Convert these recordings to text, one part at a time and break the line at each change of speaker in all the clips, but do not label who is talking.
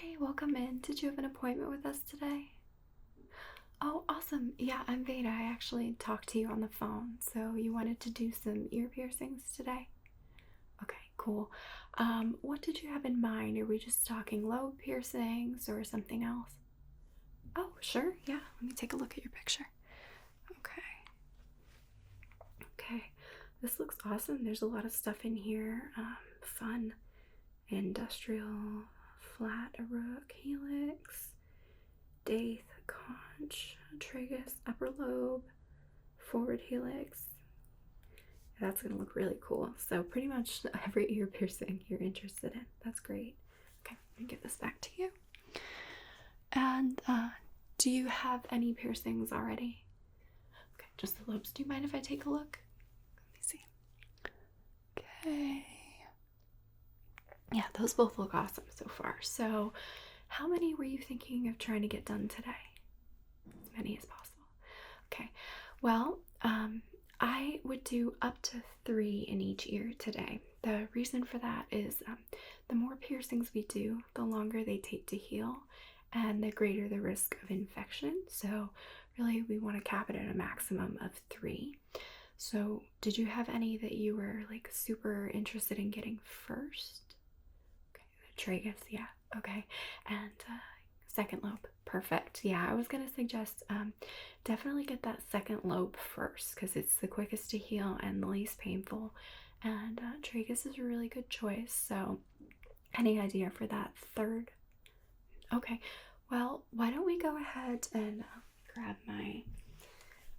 Hey, welcome in. Did you have an appointment with us today? Oh, awesome. Yeah, I'm Veda. I actually talked to you on the phone. So you wanted to do some ear piercings today? Okay, cool. What did you have in mind? Are we just talking lobe piercings or something else? Oh, sure. Yeah, let me take a look at your picture. Okay. Okay. This looks awesome. There's a lot of stuff in here. Fun, industrial, flat rook, helix, Daith, conch, tragus, upper lobe, forward helix. That's going to look really cool. So pretty much every ear piercing you're interested in. That's great. Okay, let me give this back to you. And do you have any piercings already? Okay, just the lobes. Do you mind if I take a look? Let me see. Okay. Yeah, those both look awesome so far. So how many were you thinking of trying to get done today? As many as possible. Okay, well, I would do up to 3 in each ear today. The reason for that is the more piercings we do, the longer they take to heal and the greater the risk of infection. So really we want to cap it at a maximum of 3. So did you have any that you were like super interested in getting first? Okay, the tragus, yeah, okay. And second lobe, perfect. Yeah, I was gonna suggest definitely get that second lobe first because it's the quickest to heal and the least painful. And tragus is a really good choice. So, any idea for that third? Okay, well, why don't we go ahead and grab my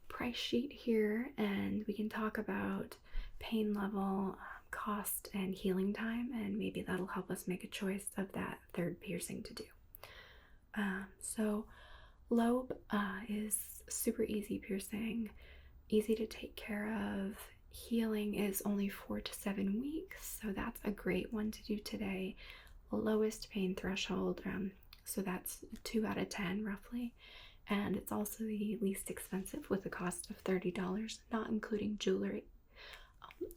price sheet here and we can talk about pain level, cost, and healing time, and maybe that'll help us make a choice of that third piercing to do. So lobe is super easy piercing, easy to take care of. Healing is only 4 to 7 weeks, so that's a great one to do today. Lowest pain threshold, so that's 2 out of 10 roughly. And it's also the least expensive with a cost of $30, not including jewelry.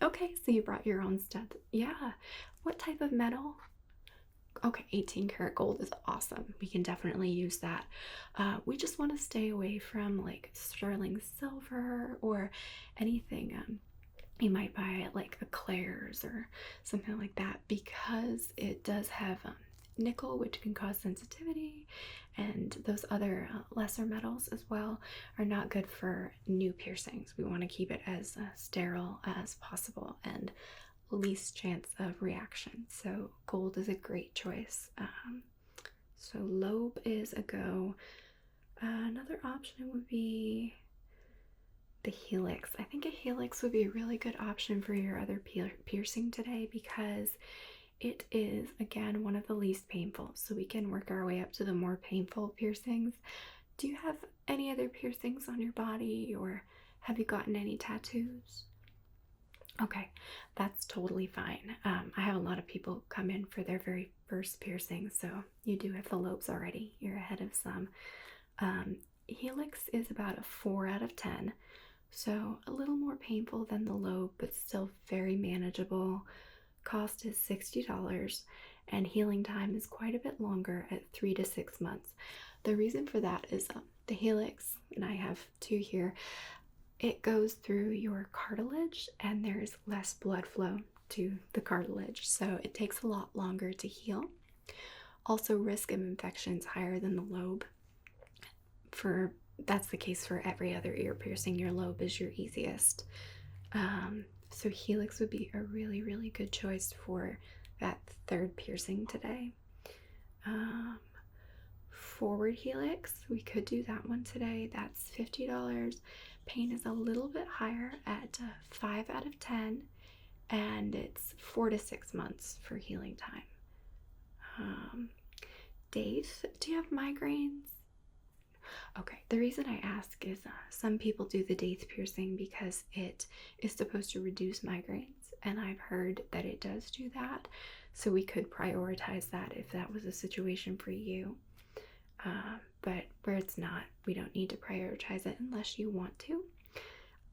Okay, so you brought your own studs. Yeah. What type of metal? Okay, 18 karat gold is awesome. We can definitely use that. We just want to stay away from like sterling silver or anything you might buy at like a Claire's or something like that because it does have nickel, which can cause sensitivity, and those other lesser metals as well are not good for new piercings. We want to keep it as sterile as possible and least chance of reaction. So gold is a great choice. So lobe is a go. Another option would be the helix. I think a helix would be a really good option for your other piercing today because it is, again, one of the least painful. So we can work our way up to the more painful piercings. Do you have any other piercings on your body or have you gotten any tattoos? Okay, that's totally fine. I have a lot of people come in for their very first piercing, so you do have the lobes already. You're ahead of some. Helix is about a 4 out of 10, so a little more painful than the lobe, but still very manageable. Cost is $60, and healing time is quite a bit longer at 3 to 6 months. The reason for that is the helix, and I have 2 here, it goes through your cartilage and there's less blood flow to the cartilage, so it takes a lot longer to heal. Also, risk of infection is higher than the lobe. That's the case for every other ear piercing. Your lobe is your easiest. So helix would be a really, really good choice for that third piercing today. Forward helix, we could do that one today. That's $50. Pain is a little bit higher at 5 out of 10, and it's 4 to 6 months for healing time. Daith, do you have migraines? Okay, the reason I ask is some people do the daith piercing because it is supposed to reduce migraines, and I've heard that it does do that, so we could prioritize that if that was a situation for you. But where it's not, we don't need to prioritize it unless you want to.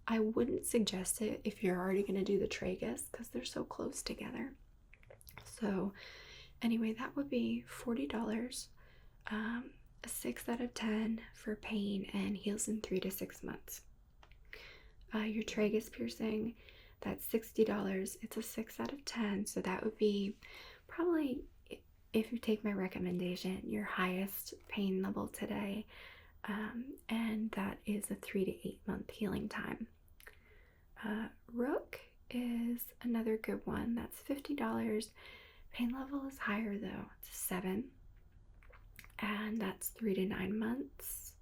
I wouldn't suggest it if you're already going to do the tragus because they're so close together. So Anyway, that would be $40. A 6 out of 10 for pain and heals in 3 to 6 months. Your tragus piercing, that's $60. It's a 6 out of 10, so that would be probably, if you take my recommendation, your highest pain level today, and that is a 3 to 8 month healing time. Rook is another good one. That's $50. Pain level is higher though. It's 7, and that's 3 to 9 months.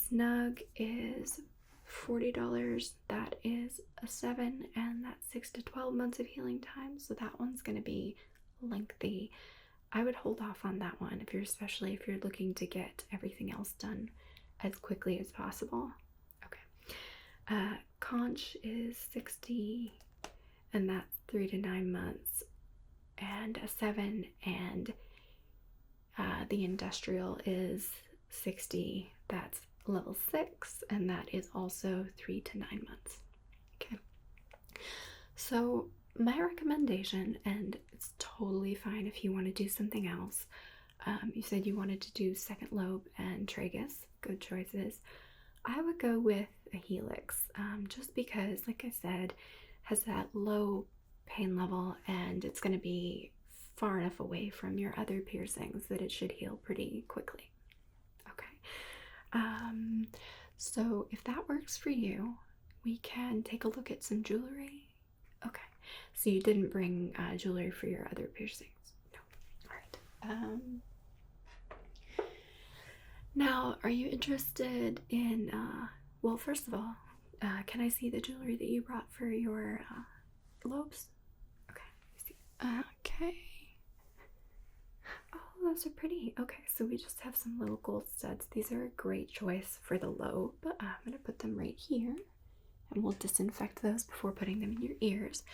Snug is $40. That is a 7, and that's 6 to 12 months of healing time. So that one's going to be lengthy. I would hold off on that one especially if you're looking to get everything else done as quickly as possible. Okay. Conch is $60, and that's 3 to 9 months, and a 7, and the industrial is $60. That's level 6, and that is also 3 to 9 months. Okay. So my recommendation, and it's totally fine if you want to do something else. You said you wanted to do second lobe and tragus. Good choices. I would go with a helix, just because, like I said, has that low pain level, and it's going to be far enough away from your other piercings that it should heal pretty quickly. Okay. So if that works for you, we can take a look at some jewelry. Okay. So you didn't bring jewelry for your other piercings? No. All right. Now, are you interested in, well, first of all, can I see the jewelry that you brought for your lobes? Okay. Okay. Oh, those are pretty. Okay, so we just have some little gold studs. These are a great choice for the lobe. I'm going to put them right here, and we'll disinfect those before putting them in your ears.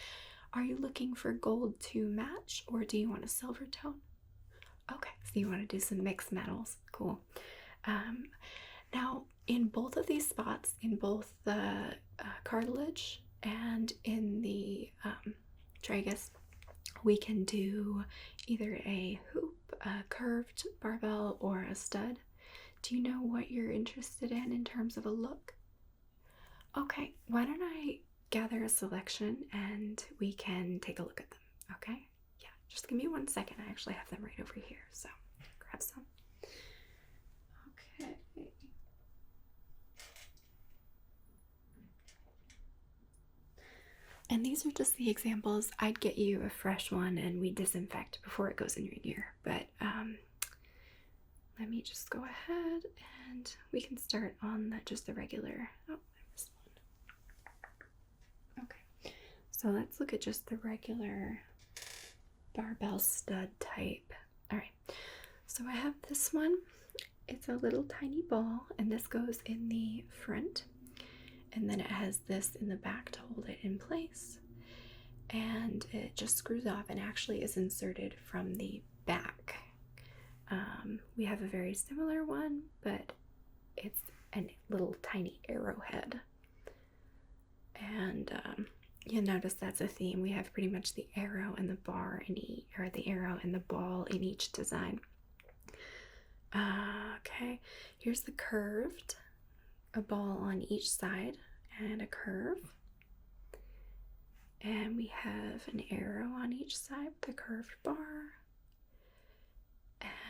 Are you looking for gold to match, or do you want a silver tone? Okay, so you want to do some mixed metals. Cool. Now, in both of these spots, in both the cartilage and in the tragus, we can do either a hoop, a curved barbell, or a stud. Do you know what you're interested in terms of a look? Okay, why don't I gather a selection and we can take a look at them, okay? Yeah, just give me 1 second. I actually have them right over here, so grab some. Okay. And these are just the examples. I'd get you a fresh one and we disinfect before it goes in your ear. But let me just go ahead and we can start on just the regular. Oh, I missed one. Okay. So let's look at just the regular barbell stud type. All right. So I have this one. It's a little tiny ball, and this goes in the front, and then it has this in the back to hold it in place, and it just screws off and actually is inserted from the back. We have a very similar one, but it's a little tiny arrowhead, and you'll notice that's a theme. We have pretty much the arrow and the bar in each, or the arrow and the ball in each design. Okay, here's the curved, a ball on each side and a curve, and we have an arrow on each side with a curved bar,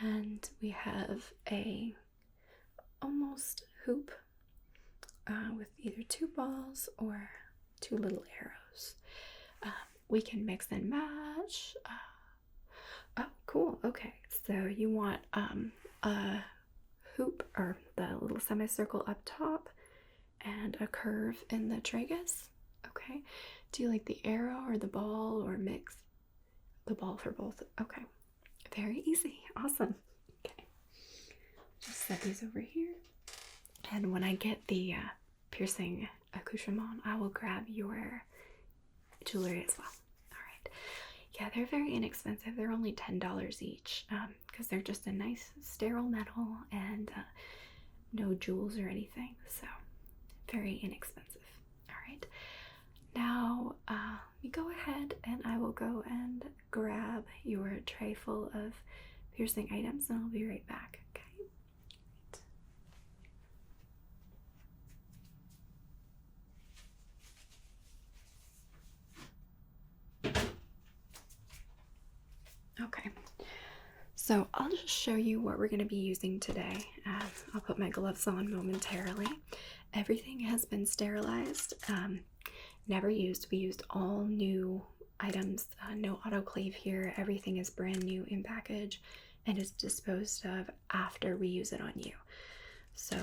and we have a almost hoop with either 2 balls or 2 little arrows. We can mix and match. Oh, cool. Okay, so you want a hoop, or the little semicircle up top, and a curve in the tragus. Okay. Do you like the arrow or the ball, or mix? The ball for both. Okay. Very easy. Awesome. Okay. Just set these over here. And when I get the piercing accoutrement, I will grab your jewelry as well. All right. Yeah, they're very inexpensive. They're only $10 each, because they're just a nice sterile metal and no jewels or anything. So very inexpensive. All right. Now, let me go ahead and I will go and grab your tray full of piercing items, and I'll be right back, okay? Okay, so I'll just show you what we're going to be using today. I'll put my gloves on momentarily. Everything has been sterilized, never used. We used all new items, no autoclave here. Everything is brand new in package and is disposed of after we use it on you. So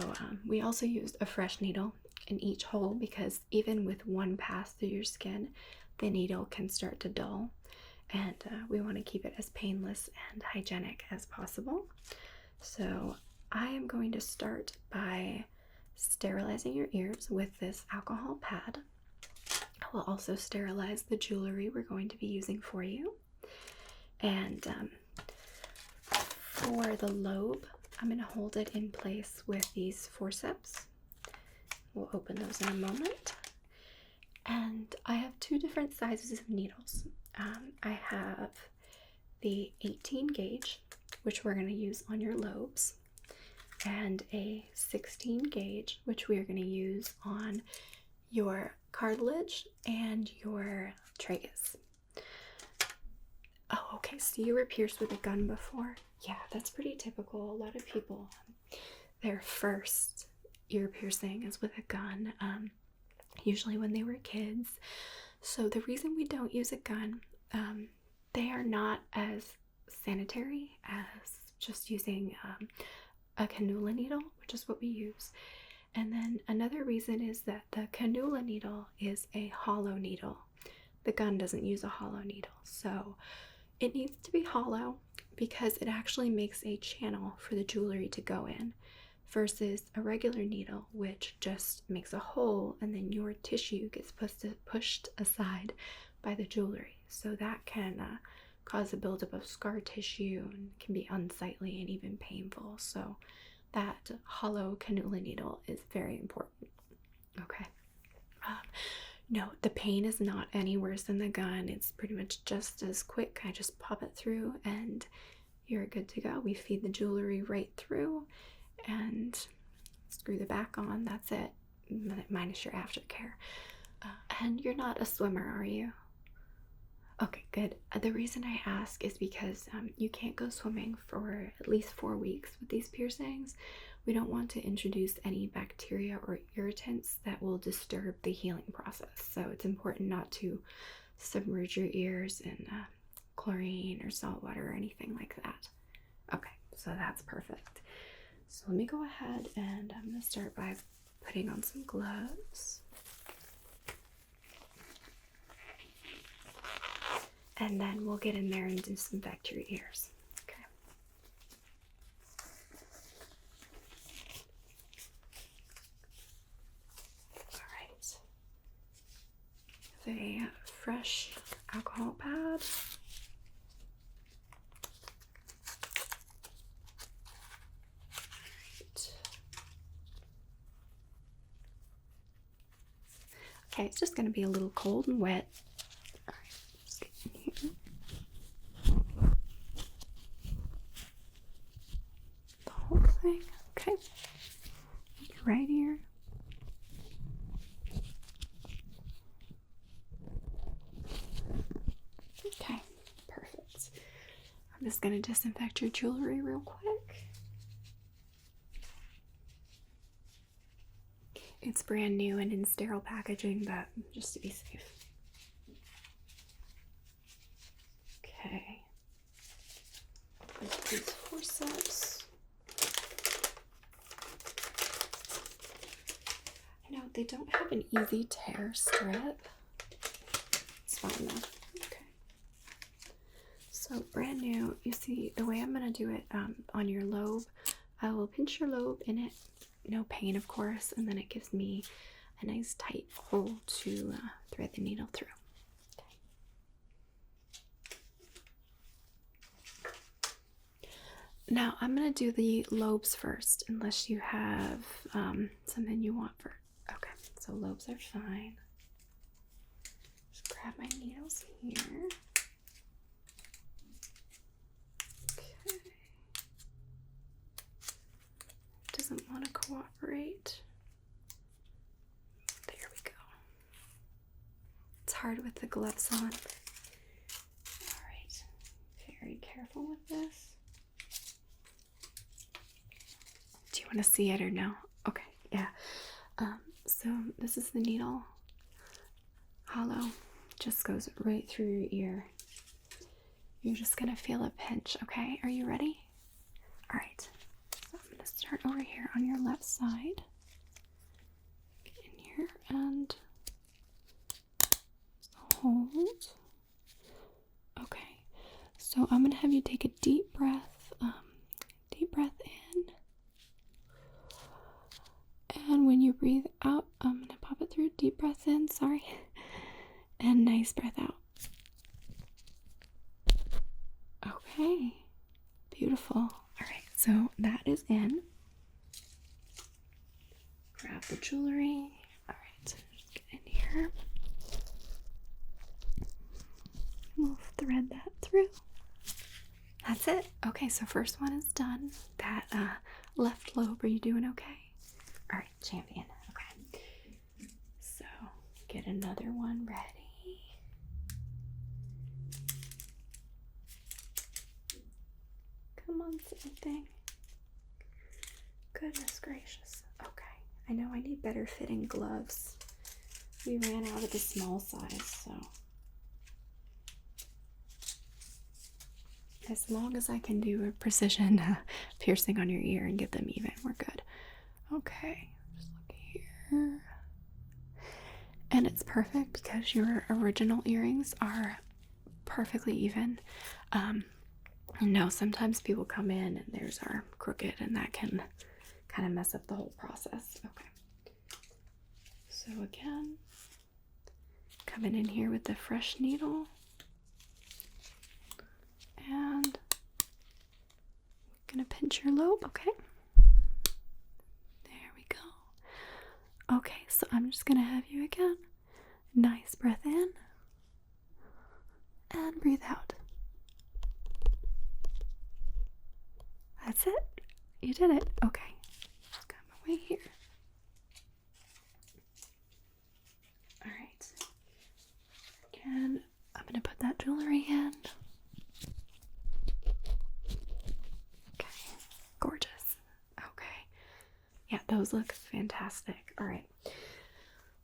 we also used a fresh needle in each hole because even with one pass through your skin, the needle can start to dull. And we want to keep it as painless and hygienic as possible. So I am going to start by sterilizing your ears with this alcohol pad. I will also sterilize the jewelry we're going to be using for you. And for the lobe, I'm going to hold it in place with these forceps. We'll open those in a moment. And I have two different sizes of needles. I have the 18 gauge, which we're going to use on your lobes, and a 16 gauge, which we are going to use on your cartilage and your tragus. Oh, okay, so you were pierced with a gun before? Yeah, that's pretty typical. A lot of people, their first ear piercing is with a gun, usually when they were kids. So the reason we don't use a gun, they are not as sanitary as just using a cannula needle, which is what we use. And then another reason is that the cannula needle is a hollow needle. The gun doesn't use a hollow needle. So it needs to be hollow because it actually makes a channel for the jewelry to go in, versus a regular needle, which just makes a hole and then your tissue gets pushed aside by the jewelry. So that can cause a buildup of scar tissue and can be unsightly and even painful. So that hollow cannula needle is very important. Okay. No, the pain is not any worse than the gun. It's pretty much just as quick. I just pop it through and you're good to go. We feed the jewelry right through and screw the back on. That's it, minus your aftercare. And you're not a swimmer, are you? Okay, good. The reason I ask is because you can't go swimming for at least 4 weeks with these piercings. We don't want to introduce any bacteria or irritants that will disturb the healing process. So it's important not to submerge your ears in chlorine or salt water or anything like that. Okay, so that's perfect. So let me go ahead and I'm going to start by putting on some gloves. And then we'll get in there and disinfect your ears. Okay. All right. A fresh alcohol pad. Okay, it's just going to be a little cold and wet. All right, just get in here. The whole thing. Okay. Right here. Okay, perfect. I'm just going to disinfect your jewelry real quick. It's brand new and in sterile packaging, but just to be safe. Okay. With these forceps. I know they don't have an easy tear strip. It's fine though. Okay. So brand new. You see the way I'm gonna do it on your lobe. I will pinch your lobe in it. No pain, of course, and then it gives me a nice tight hole to thread the needle through. Okay. Now I'm going to do the lobes first, unless you have something you want for. Okay, so lobes are fine. Just grab grab my needles here. Okay. Doesn't want to cooperate. There we go. It's hard with the gloves on. All right. Very careful with this. Do you want to see it or no? Okay, yeah. So this is the needle. Hollow. Just goes right through your ear. You're just gonna feel a pinch, okay? Are you ready? All right. So I'm gonna start over here on your left side. Get in here and hold. Okay. So I'm gonna have you take a deep breath. Deep breath in. And when you breathe out, I'm gonna pop it through. Deep breath in, sorry. And nice breath out. Okay. Beautiful. All right, so that is in. Grab the jewelry. All right, just get in here. We'll thread that through. That's it. Okay, so first one is done. That left lobe, are you doing okay? All right, champion. Okay. So get another one ready. Come on, silly thing. Goodness gracious. Okay. I know I need better fitting gloves. We ran out of the small size, so as long as I can do a precision piercing on your ear and get them even, we're good. Okay, just look here. And it's perfect because your original earrings are perfectly even. No, sometimes people come in and theirs are crooked and that can kind of mess up the whole process. Okay. So again, coming in here with the fresh needle. And I'm gonna pinch your lobe, okay? There we go. Okay, so I'm just gonna have you again. Nice breath in. And breathe out. That's it. You did it. Okay. Come away here. All right. Again, I'm gonna put that jewelry in. Okay. Gorgeous. Okay. Yeah, those look fantastic. All right.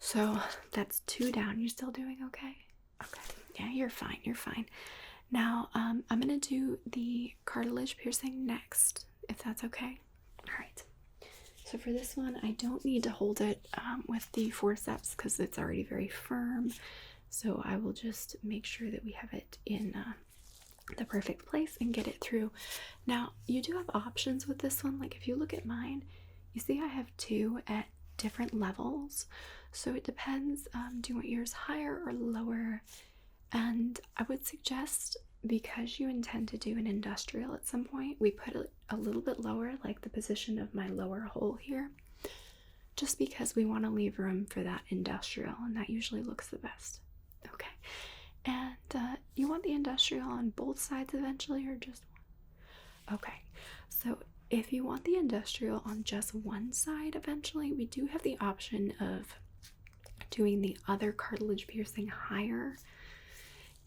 So that's 2 down. You still doing okay? Okay. Yeah, you're fine. You're fine. Now, I'm gonna do the cartilage piercing next, if that's okay. All right. So for this one, I don't need to hold it with the forceps because it's already very firm. So I will just make sure that we have it in the perfect place and get it through. Now, you do have options with this one. Like if you look at mine, you see I have 2 at different levels. So it depends. Do you want yours higher or lower? And I would suggest, because you intend to do an industrial at some point, we put it a little bit lower, like the position of my lower hole here, just because we want to leave room for that industrial, and that usually looks the best. Okay. And you want the industrial on both sides eventually, or just one? Okay. So if you want the industrial on just one side eventually, we do have the option of doing the other cartilage piercing higher.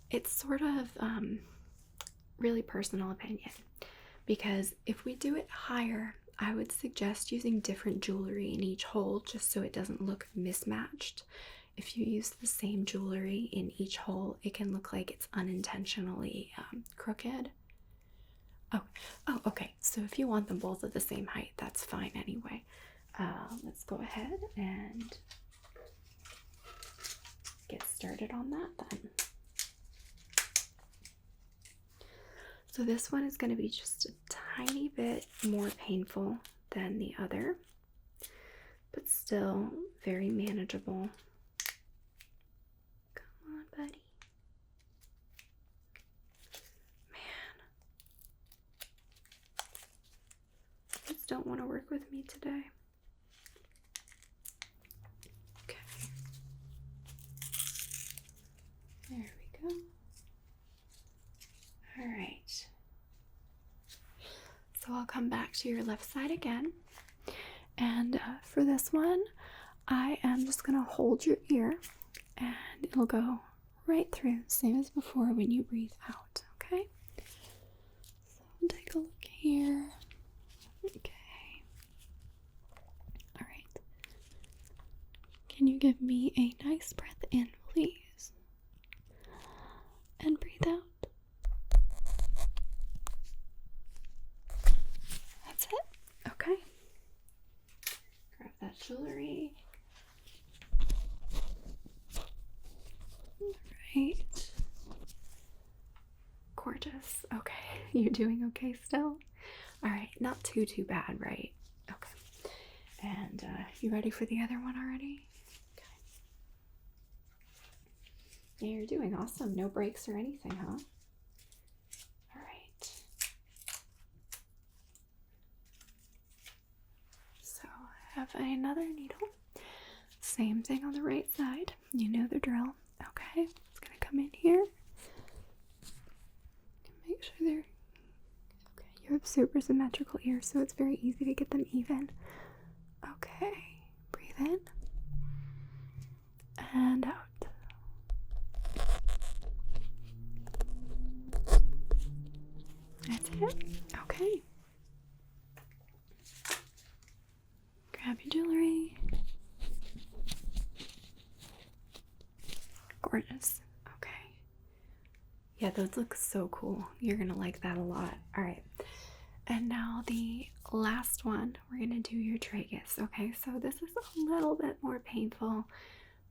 It's sort of really personal opinion, because if we do it higher, I would suggest using different jewelry in each hole just so it doesn't look mismatched. If you use the same jewelry in each hole, it can look like it's unintentionally crooked. Oh, okay. So if you want them both at the same height, that's fine anyway. Let's go ahead and get started on that then. So this one is going to be just a tiny bit more painful than the other, but still very manageable. Come on, buddy. Man. Kids don't want to work with me today. Okay. So I'll come back to your left side again. And for this one, I am just going to hold your ear and it'll go right through, same as before when you breathe out, okay? So take a look here. Okay. All right. Can you give me a nice breath in, please? And breathe out. That's it. Okay. Grab that jewelry. Alright. Gorgeous. Okay. You doing okay still? Alright, not too bad, right? Okay. And you ready for the other one already? Okay. Yeah, you're doing awesome. No breaks or anything, huh? Alright. So I have another needle. Same thing on the right side. You know the drill. Okay, it's gonna come in here. Make sure they're okay. You have super symmetrical ears, so it's very easy to get them even. Okay, breathe in and out. That's it. Okay. Grab your jewelry. Gorgeous. Okay. Yeah, those look so cool. You're gonna like that a lot. All right. And now the last one, we're gonna do your tragus. Okay, so this is a little bit more painful.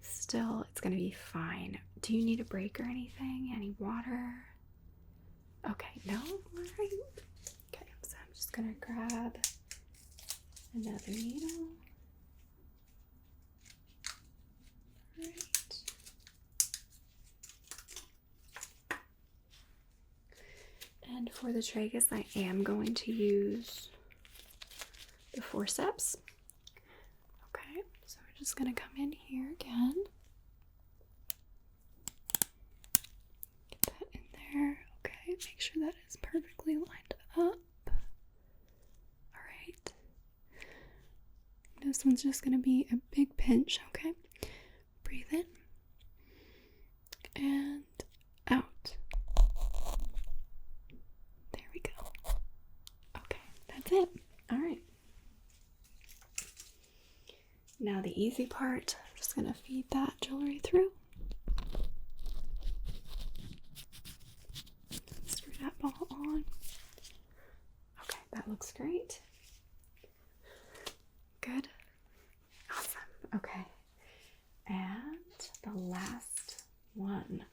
Still, it's gonna be fine. Do you need a break or anything? Any water? Okay, no? All right. Okay, so I'm just gonna grab another needle. All right. And for the tragus, I am going to use the forceps. Okay, so we're just going to come in here again. Get that in there. Okay, make sure that is perfectly lined up. Alright. This one's just going to be a big pinch, okay? Breathe in. And out. There we go. Okay, that's it. Alright. Now the easy part, I'm just going to feed that jewelry through. Screw that ball on. Okay, that looks great. Good. Awesome. Okay. And the last one.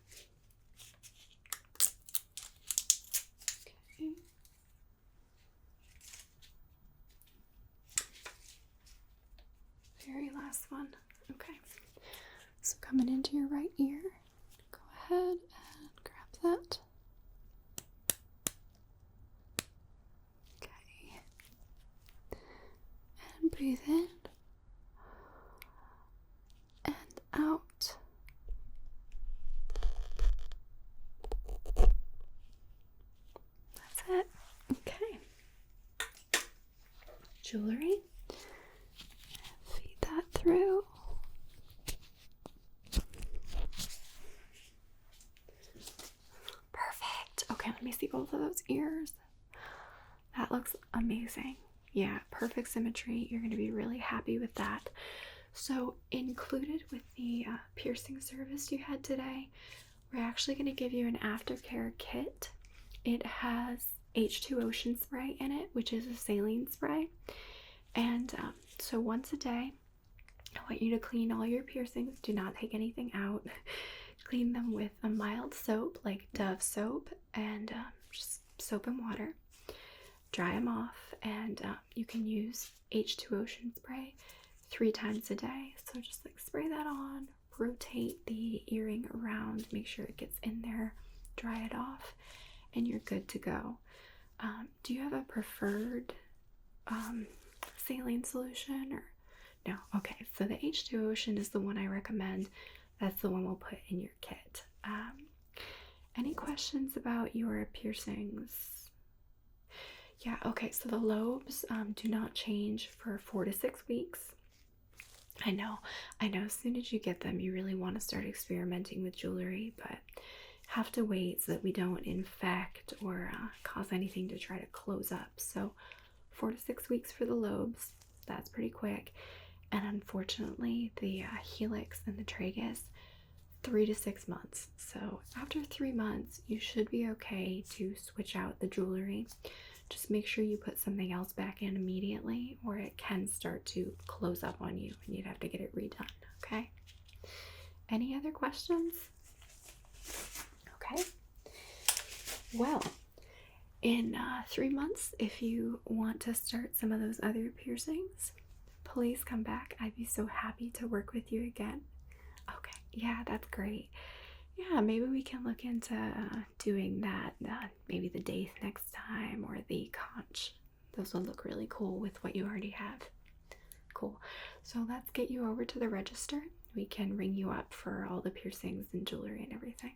Okay. Very last one. Okay. So coming into your right ear, go ahead and grab that. Okay. And breathe in and out. That's it. Okay. Jewelry. Feed that through. Perfect. Okay, let me see both of those ears. That looks amazing. Yeah, perfect symmetry. You're going to be really happy with that. So included with the piercing service you had today, we're actually going to give you an aftercare kit. It has H2 Ocean Spray in it, which is a saline spray. And so once a day, I want you to clean all your piercings. Do not take anything out. Clean them with a mild soap like Dove soap and just soap and water. Dry them off, and you can use H2 Ocean Spray 3 times a day. So just like spray that on, rotate the earring around, make sure it gets in there, dry it off, and you're good to go. Do you have a preferred saline solution or no? Okay, so the H2 Ocean is the one I recommend. That's the one we'll put in your kit. Any questions about your piercings? Yeah, okay, so the lobes do not change for 4 to 6 weeks. I know, I know, as soon as you get them, you really want to start experimenting with jewelry, but have to wait so that we don't infect or cause anything to try to close up. So 4 to 6 weeks for the lobes, that's pretty quick. And unfortunately, the helix and the tragus, 3 to 6 months. So after 3 months, you should be okay to switch out the jewelry. Just make sure you put something else back in immediately, or it can start to close up on you and you'd have to get it redone. Okay? Any other questions? Okay. Well, in 3 months, if you want to start some of those other piercings, please come back. I'd be so happy to work with you again. Okay, yeah, that's great. Yeah, maybe we can look into doing that, maybe the daith next time, or the conch. Those will look really cool with what you already have. Cool. So let's get you over to the register. We can ring you up for all the piercings and jewelry and everything.